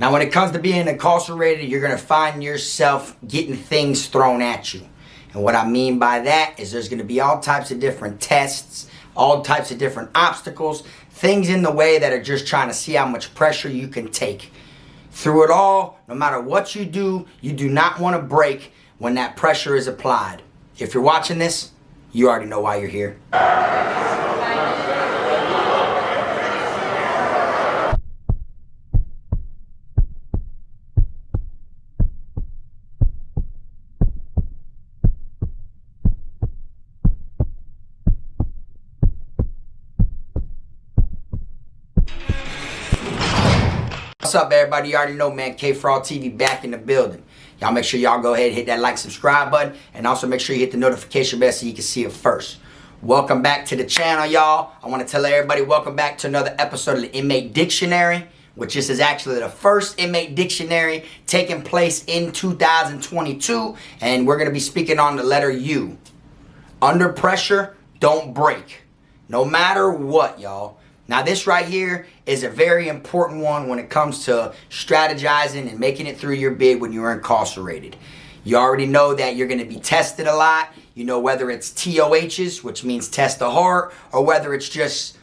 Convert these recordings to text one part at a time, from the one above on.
Now, when it comes to being incarcerated, you're going to find yourself getting things thrown at you. And what I mean by that is there's going to be all types of different tests, all types of different obstacles, things in the way that are just trying to see how much pressure you can take. Through it all, no matter what you do not want to break when that pressure is applied. If you're watching this, you already know why you're here. What's up, everybody? You already know, man. KFROG TV back in the building. Y'all make sure y'all go ahead and hit that like, subscribe button, and also make sure you hit the notification bell so you can see it first. Welcome back to the channel, y'all. I want to tell everybody welcome back to another episode of the Inmate Dictionary, which this is actually the first Inmate Dictionary taking place in 2022, and we're going to be speaking on the letter U. Under pressure, don't break. No matter what, y'all. Now, this right here is a very important one when it comes to strategizing and making it through your bid when you're incarcerated. You already know that you're going to be tested a lot. You know, whether it's TOHs, which means test the heart, or whether it's just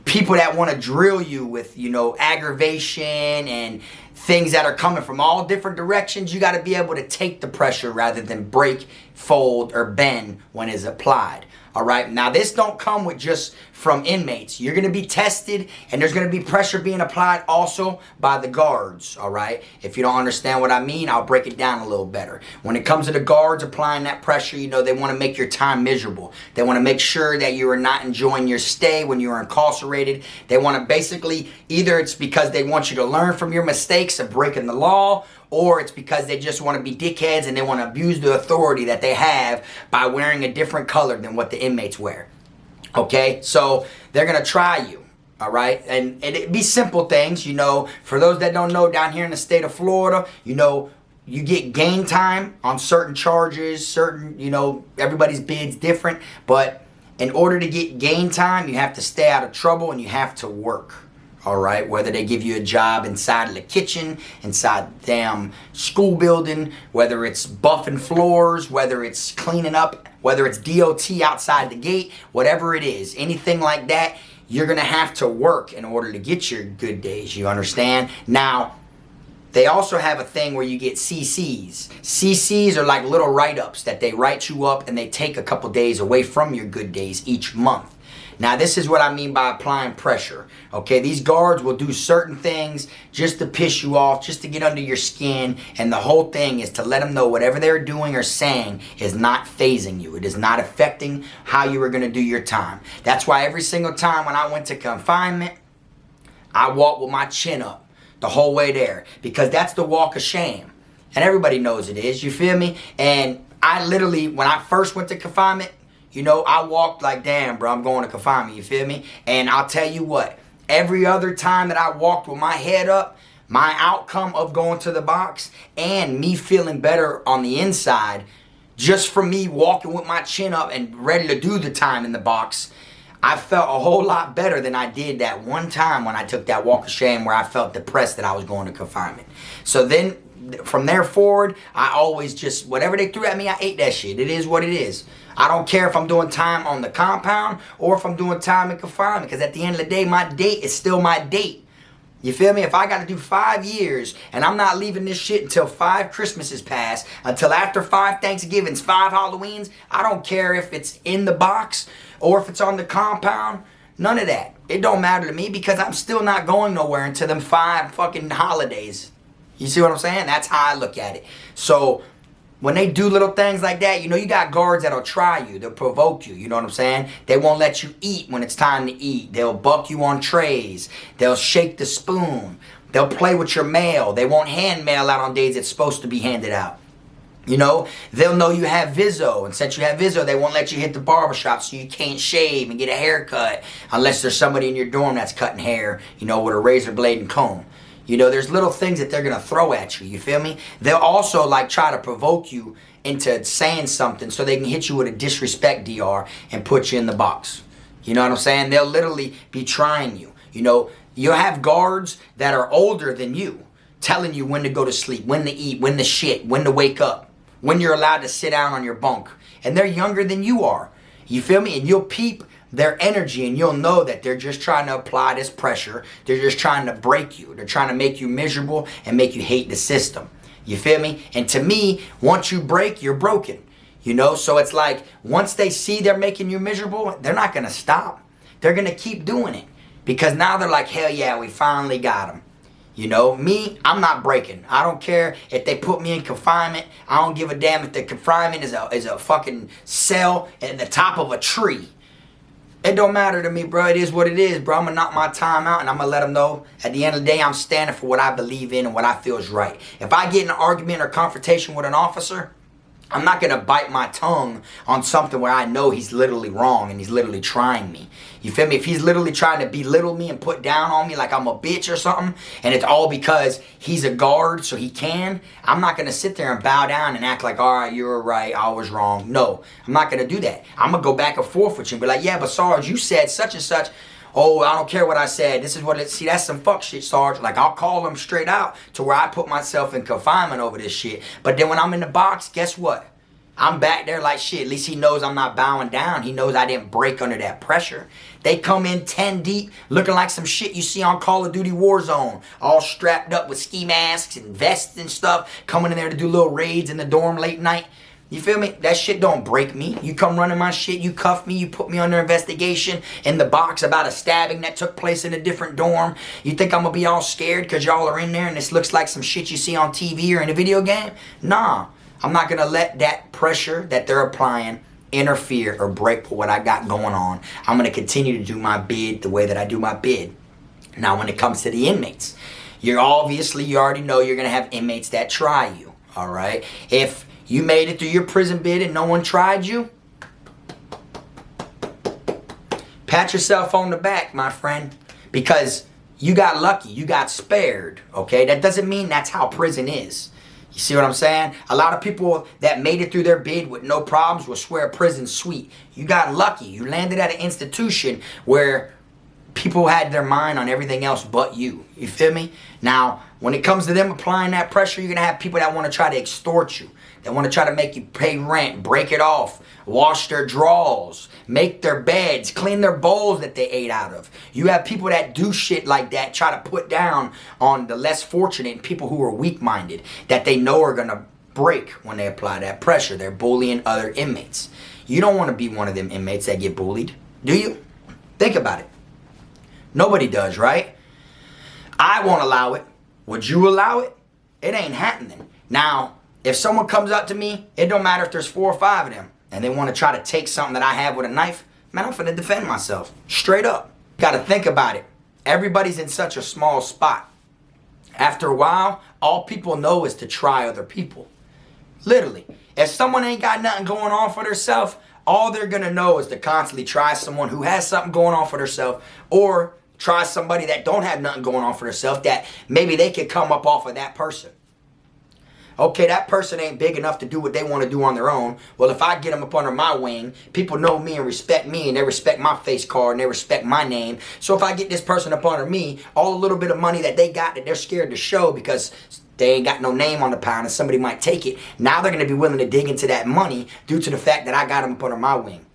people that want to drill you with, you know, aggravation and things that are coming from all different directions. You got to be able to take the pressure rather than break, fold, or bend when it's applied. All right. Now, this don't come with just from inmates. You're going to be tested, and there's going to be pressure being applied also by the guards. All right. If you don't understand what I mean, I'll break it down a little better. When it comes to the guards applying that pressure, you know, they want to make your time miserable. They want to make sure that you are not enjoying your stay when you are incarcerated. They want to basically, either it's because they want you to learn from your mistakes of breaking the law, or it's because they just want to be dickheads and they want to abuse the authority that they have by wearing a different color than what the inmates wear. Okay, so they're going to try you, all right? And it be simple things, you know. For those that don't know, down here in the state of Florida, you know, you get gain time on certain charges, certain, you know, everybody's bid's different. But in order to get gain time, you have to stay out of trouble and you have to work. All right, whether they give you a job inside of the kitchen, inside the damn school building, whether it's buffing floors, whether it's cleaning up, whether it's DOT outside the gate, whatever it is, anything like that, you're going to have to work in order to get your good days. You understand? Now, they also have a thing where you get CCs. CCs are like little write-ups that they write you up and they take a couple days away from your good days each month. Now, this is what I mean by applying pressure. Okay, these guards will do certain things just to piss you off, just to get under your skin. And the whole thing is to let them know whatever they're doing or saying is not phasing you. It is not affecting how you are going to do your time. That's why every single time when I went to confinement, I walked with my chin up the whole way there. Because that's the walk of shame. And everybody knows it is. You feel me? And I literally, when I first went to confinement, you know, I walked like, damn, bro, I'm going to confinement, you feel me? And I'll tell you what, every other time that I walked with my head up, my outcome of going to the box and me feeling better on the inside, just from me walking with my chin up and ready to do the time in the box, I felt a whole lot better than I did that one time when I took that walk of shame where I felt depressed that I was going to confinement. So then, from there forward, I always just, whatever they threw at me, I ate that shit. It is what it is. I don't care if I'm doing time on the compound or if I'm doing time in confinement, because at the end of the day, my date is still my date. You feel me? If I got to do 5 years and I'm not leaving this shit until 5 Christmases pass, until after 5 Thanksgivings, 5 Halloweens, I don't care if it's in the box or if it's on the compound. None of that. It don't matter to me because I'm still not going nowhere until them 5 fucking holidays. You see what I'm saying? That's how I look at it. So when they do little things like that, you know, you got guards that'll try you. They'll provoke you. You know what I'm saying? They won't let you eat when it's time to eat. They'll buck you on trays. They'll shake the spoon. They'll play with your mail. They won't hand mail out on days it's supposed to be handed out. You know, they'll know you have Vizzo. And since you have Vizzo, they won't let you hit the barbershop so you can't shave and get a haircut unless there's somebody in your dorm that's cutting hair, you know, with a razor blade and comb. You know, there's little things that they're going to throw at you. You feel me? They'll also, like, try to provoke you into saying something so they can hit you with a disrespect DR and put you in the box. You know what I'm saying? They'll literally be trying you. You know, you'll have guards that are older than you. telling you when to go to sleep, when to eat, when to shit, when to wake up, when you're allowed to sit down on your bunk. And they're younger than you are. You feel me? And you'll peep their energy and you'll know that they're just trying to apply this pressure. They're just trying to break you. They're trying to make you miserable and make you hate the system. You feel me? And to me, once you break, you're broken. You know, so it's like once they see they're making you miserable, they're not going to stop. They're going to keep doing it because now they're like, hell yeah, we finally got them. You know, me, I'm not breaking. I don't care if they put me in confinement. I don't give a damn if the confinement is a fucking cell at the top of a tree. It don't matter to me, bro. It is what it is, bro. I'm going to knock my time out and I'm going to let them know at the end of the day I'm standing for what I believe in and what I feel is right. If I get in an argument or confrontation with an officer, I'm not going to bite my tongue on something where I know he's literally wrong and he's literally trying me. You feel me? If he's literally trying to belittle me and put down on me like I'm a bitch or something, and it's all because he's a guard so he can, I'm not going to sit there and bow down and act like, all right, you were right, I was wrong. No, I'm not going to do that. I'm going to go back and forth with you and be like, yeah, but Sarge, you said such and such. Oh, I don't care what I said. This is what it, see, that's some fuck shit, Sarge. Like, I'll call them straight out to where I put myself in confinement over this shit. But then when I'm in the box, guess what? I'm back there like shit. At least he knows I'm not bowing down. He knows I didn't break under that pressure. They come in 10 deep, looking like some shit you see on Call of Duty Warzone. All strapped up with ski masks and vests and stuff. Coming in there to do little raids in the dorm late night. You feel me? That shit don't break me. You come running my shit, you cuff me, you put me under investigation in the box about a stabbing that took place in a different dorm. You think I'm gonna be all scared because y'all are in there and this looks like some shit you see on TV or in a video game? Nah, I'm not gonna let that pressure that they're applying interfere or break what I got going on. I'm gonna continue to do my bid the way that I do my bid. Now when it comes to the inmates, you already know you're gonna have inmates that try you, all right? If you made it through your prison bid and no one tried you, pat yourself on the back, my friend, because you got lucky, you got spared, okay? That doesn't mean that's how prison is. You see what I'm saying? A lot of people that made it through their bid with no problems will swear prison's sweet. You got lucky. You landed at an institution where people had their mind on everything else but you. You feel me? Now, when it comes to them applying that pressure, you're going to have people that want to try to extort you. They want to try to make you pay rent, break it off, wash their drawers, make their beds, clean their bowls that they ate out of. You have people that do shit like that, try to put down on the less fortunate people who are weak-minded, that they know are going to break when they apply that pressure. They're bullying other inmates. You don't want to be one of them inmates that get bullied, do you? Think about it. Nobody does, right? I won't allow it. Would you allow it? It ain't happening. Now, if someone comes up to me, it don't matter if there's 4 or 5 of them, and they want to try to take something that I have with a knife, man, I'm finna defend myself. Straight up. Gotta think about it. Everybody's in such a small spot. After a while, all people know is to try other people. Literally. If someone ain't got nothing going on for themselves, all they're gonna know is to constantly try someone who has something going on for themselves, or try somebody that don't have nothing going on for themselves that maybe they could come up off of that person. Okay, that person ain't big enough to do what they want to do on their own. Well, if I get them up under my wing, people know me and respect me, and they respect my face card, and they respect my name. So if I get this person up under me, all the little bit of money that they got that they're scared to show because they ain't got no name on the pound and somebody might take it, now they're going to be willing to dig into that money due to the fact that I got them up under my wing.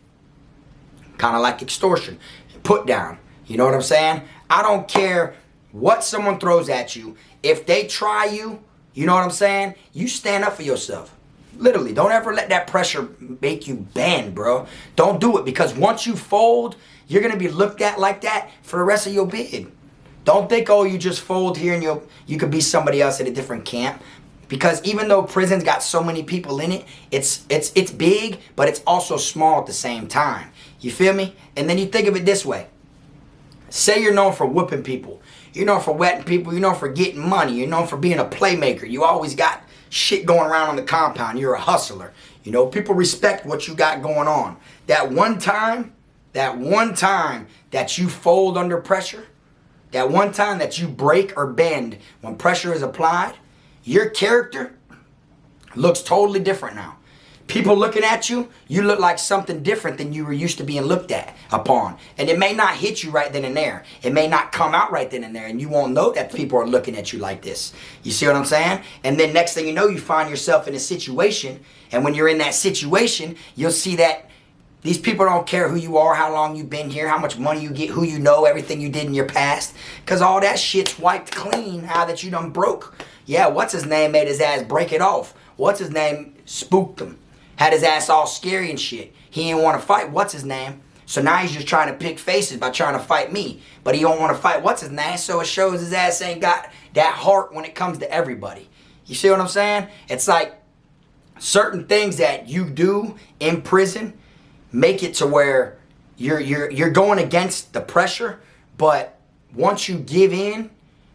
Kind of like extortion. Put down. You know what I'm saying? I don't care what someone throws at you. If they try you, you know what I'm saying? You stand up for yourself. Literally, don't ever let that pressure make you bend, bro. Don't do it, because once you fold, you're going to be looked at like that for the rest of your bid. Don't think, oh, you just fold here and you could be somebody else at a different camp. Because even though prison's got so many people in it, it's big, but it's also small at the same time. You feel me? And then you think of it this way. Say you're known for whooping people. You're known for wetting people. You're known for getting money. You're known for being a playmaker. You always got shit going around on the compound. You're a hustler. You know, people respect what you got going on. That one time that you fold under pressure, that one time that you break or bend when pressure is applied, your character looks totally different now. people looking at you, you look like something different than you were used to being looked at upon. And it may not hit you right then and there. It may not come out right then and there. And you won't know that people are looking at you like this. You see what I'm saying? And then next thing you know, you find yourself in a situation. And when you're in that situation, you'll see that these people don't care who you are, how long you've been here, how much money you get, who you know, everything you did in your past. Because all that shit's wiped clean now that you done broke. Yeah, what's his name made his ass break it off. What's his name spooked him. Had his ass all scary and shit. He didn't want to fight what's his name. So now he's just trying to pick faces by trying to fight me. But he don't want to fight what's his name. So it shows his ass ain't got that heart when it comes to everybody. You see what I'm saying? It's like certain things that you do in prison make it to where you're going against the pressure. But once you give in,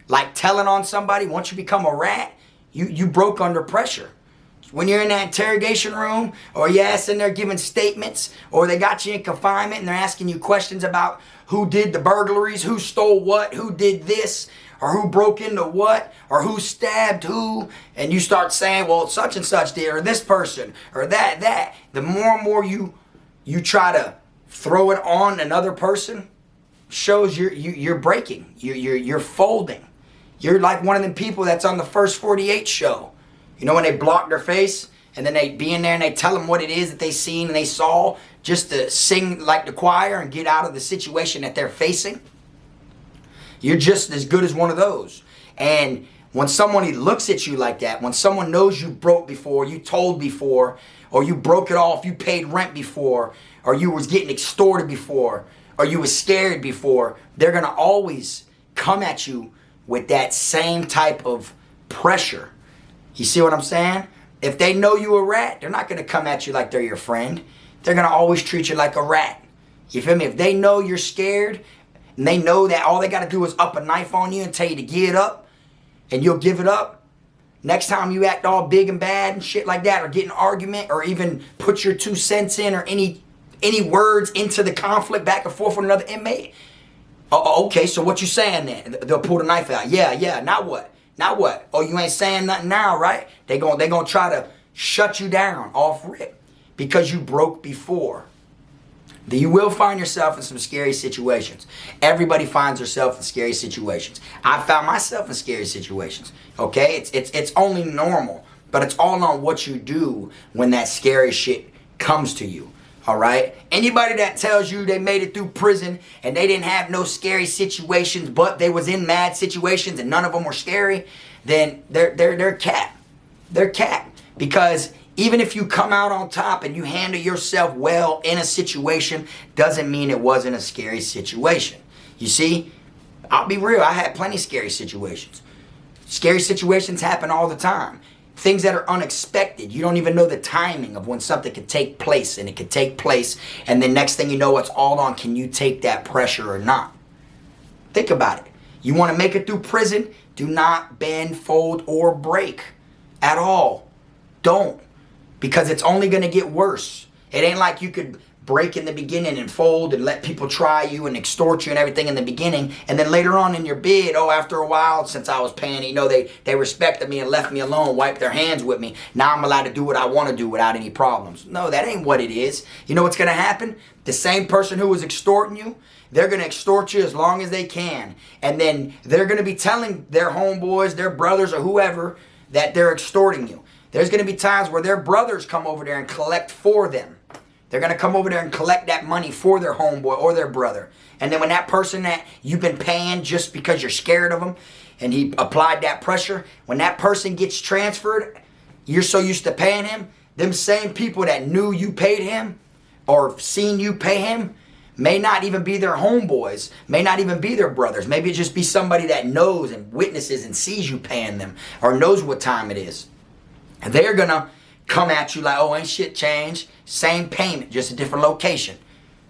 like telling on somebody, once you become a rat, you broke under pressure. When you're in that interrogation room, or you're in there giving statements, or they got you in confinement and they're asking you questions about who did the burglaries, who stole what, who did this, or who broke into what, or who stabbed who, and you start saying, well, such and such did, or this person, or that. The more and more you try to throw it on another person, shows you're breaking, you're folding. You're like one of them people that's on the First 48 show. You know when they block their face and then they be in there and they tell them what it is that they seen and they saw just to sing like the choir and get out of the situation that they're facing? You're just as good as one of those. And when someone looks at you like that, when someone knows you broke before, you told before, or you broke it off, you paid rent before, or you was getting extorted before, or you was scared before, they're going to always come at you with that same type of pressure. You see what I'm saying? If they know you a rat, they're not going to come at you like they're your friend. They're going to always treat you like a rat. You feel me? If they know you're scared, and they know that all they got to do is up a knife on you and tell you to get up, and you'll give it up, next time you act all big and bad and shit like that, or get in an argument, or even put your 2 cents in, or any words into the conflict back and forth with another inmate, okay, so what you saying then? They'll pull the knife out. Yeah, now what? Now what? Oh, you ain't saying nothing now, right? They gonna try to shut you down off rip because you broke before. You will find yourself in some scary situations. Everybody finds herself in scary situations. I found myself in scary situations. Okay, it's only normal, but it's all on what you do when that scary shit comes to you. All right. Anybody that tells you they made it through prison and they didn't have no scary situations, but they was in mad situations and none of them were scary, then they're cap. They're cap. Because even if you come out on top and you handle yourself well in a situation, doesn't mean it wasn't a scary situation. You see, I'll be real. I had plenty of scary situations. Scary situations happen all the time. Things that are unexpected. You don't even know the timing of when something could take place, and it could take place, and then next thing you know, it's all on, can you take that pressure or not? Think about it. You want to make it through prison? Do not bend, fold, or break at all. Don't. Because it's only going to get worse. It ain't like you could break in the beginning and fold and let people try you and extort you and everything in the beginning, and then later on in your bid, after a while, since I was paying, they respected me and left me alone, wiped their hands with me, now I'm allowed to do what I want to do without any problems. No, that ain't what it is. You know what's going to happen? The same person who was extorting you, they're going to extort you as long as they can, and then they're going to be telling their homeboys, their brothers, or whoever that they're extorting you. There's going to be times where their brothers come over there and collect for them. They're going to come over there and collect that money for their homeboy or their brother. And then when that person that you've been paying just because you're scared of him and he applied that pressure, when that person gets transferred, you're so used to paying him, them same people that knew you paid him or seen you pay him may not even be their homeboys, may not even be their brothers. Maybe it just be somebody that knows and witnesses and sees you paying them or knows what time it is. And they're going to come at you like, oh, ain't shit changed. Same payment, just a different location.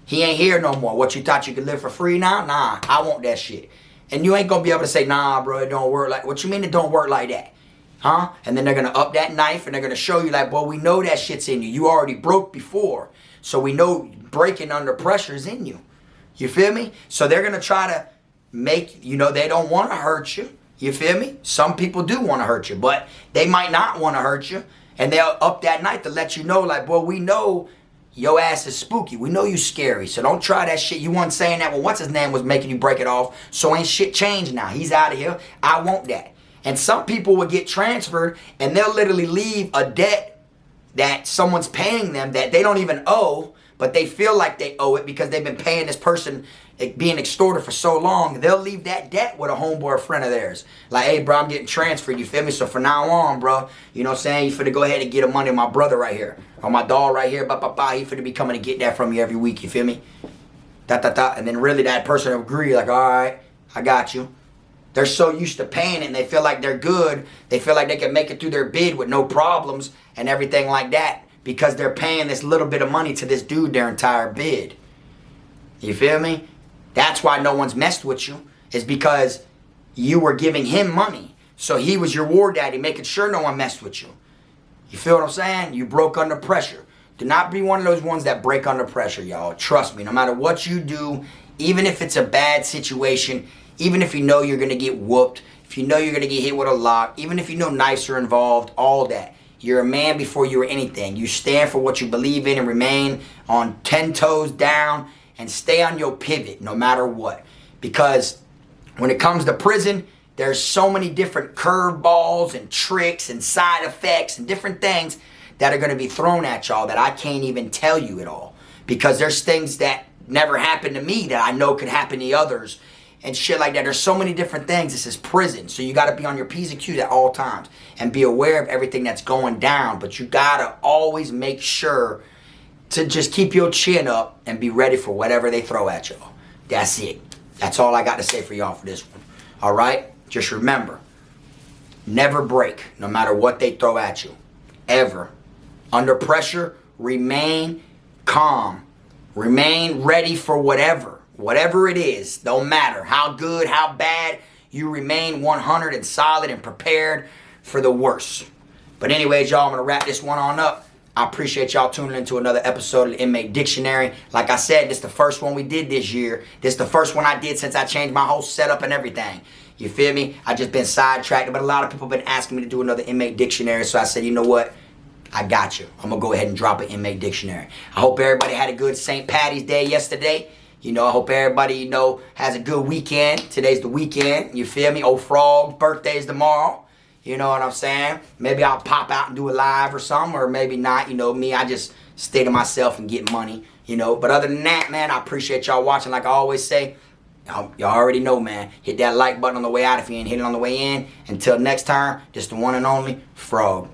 He ain't here no more. What, you thought you could live for free now? Nah, I want that shit. And you ain't going to be able to say, nah, bro, it don't work like, what you mean it don't work like that? Huh? And then they're going to up that knife and they're going to show you like, boy, we know that shit's in you. You already broke before. So we know breaking under pressure is in you. You feel me? So they're going to try to make, they don't want to hurt you. You feel me? Some people do want to hurt you, but they might not want to hurt you. And they'll up that night to let you know, like, boy, we know your ass is spooky. We know you scary. So don't try that shit. You weren't saying that. Well, what's his name was making you break it off. So ain't shit changed now. He's out of here. I want that. And some people will get transferred and they'll literally leave a debt that someone's paying them that they don't even owe, but they feel like they owe it because they've been paying this person being extorted for so long. They'll leave that debt with a homeboy or friend of theirs. Like, hey, bro, I'm getting transferred. You feel me? So from now on, bro, you know what I'm saying? You finna go ahead and get the money of my brother right here. Or my dog right here. He finna be coming to get that from you every week. You feel me? And then really that person will agree, like, all right, I got you. They're so used to paying it and they feel like they're good. They feel like they can make it through their bid with no problems and everything like that because they're paying this little bit of money to this dude their entire bid. You feel me? That's why no one's messed with you, is because you were giving him money. So he was your war daddy, making sure no one messed with you. You feel what I'm saying? You broke under pressure. Do not be one of those ones that break under pressure, y'all. Trust me, no matter what you do, even if it's a bad situation, even if you know you're going to get whooped, if you know you're going to get hit with a lock, even if you know knives are involved, all that. You're a man before you were anything. You stand for what you believe in and remain on 10 toes down and stay on your pivot no matter what. Because when it comes to prison, there's so many different curveballs and tricks and side effects and different things that are going to be thrown at y'all that I can't even tell you at all. Because there's things that never happened to me that I know could happen to others and shit like that. There's so many different things. This is prison. So you got to be on your P's and Q's at all times and be aware of everything that's going down. But you got to always make sure to just keep your chin up and be ready for whatever they throw at y'all. That's it. That's all I got to say for y'all for this one. All right? Just remember, never break no matter what they throw at you. Ever. Under pressure, remain calm. Remain ready for whatever. Whatever it is, don't matter how good, how bad, you remain 100 and solid and prepared for the worst. But anyways, y'all, I'm going to wrap this one on up. I appreciate y'all tuning into another episode of the Inmate Dictionary. Like I said, this is the first one we did this year. This is the first one I did since I changed my whole setup and everything. You feel me? I just been sidetracked, but a lot of people have been asking me to do another Inmate Dictionary, so I said, you know what? I got you. I'm going to go ahead and drop an Inmate Dictionary. I hope everybody had a good St. Patty's Day yesterday. You know, I hope everybody, you know, has a good weekend. Today's the weekend. You feel me? Old Frog's birthday's tomorrow. You know what I'm saying? Maybe I'll pop out and do a live or something, or maybe not. You know me, I just stay to myself and get money, you know. But other than that, man, I appreciate y'all watching. Like I always say, y'all already know, man. Hit that like button on the way out if you ain't hit it on the way in. Until next time, just the one and only Frog.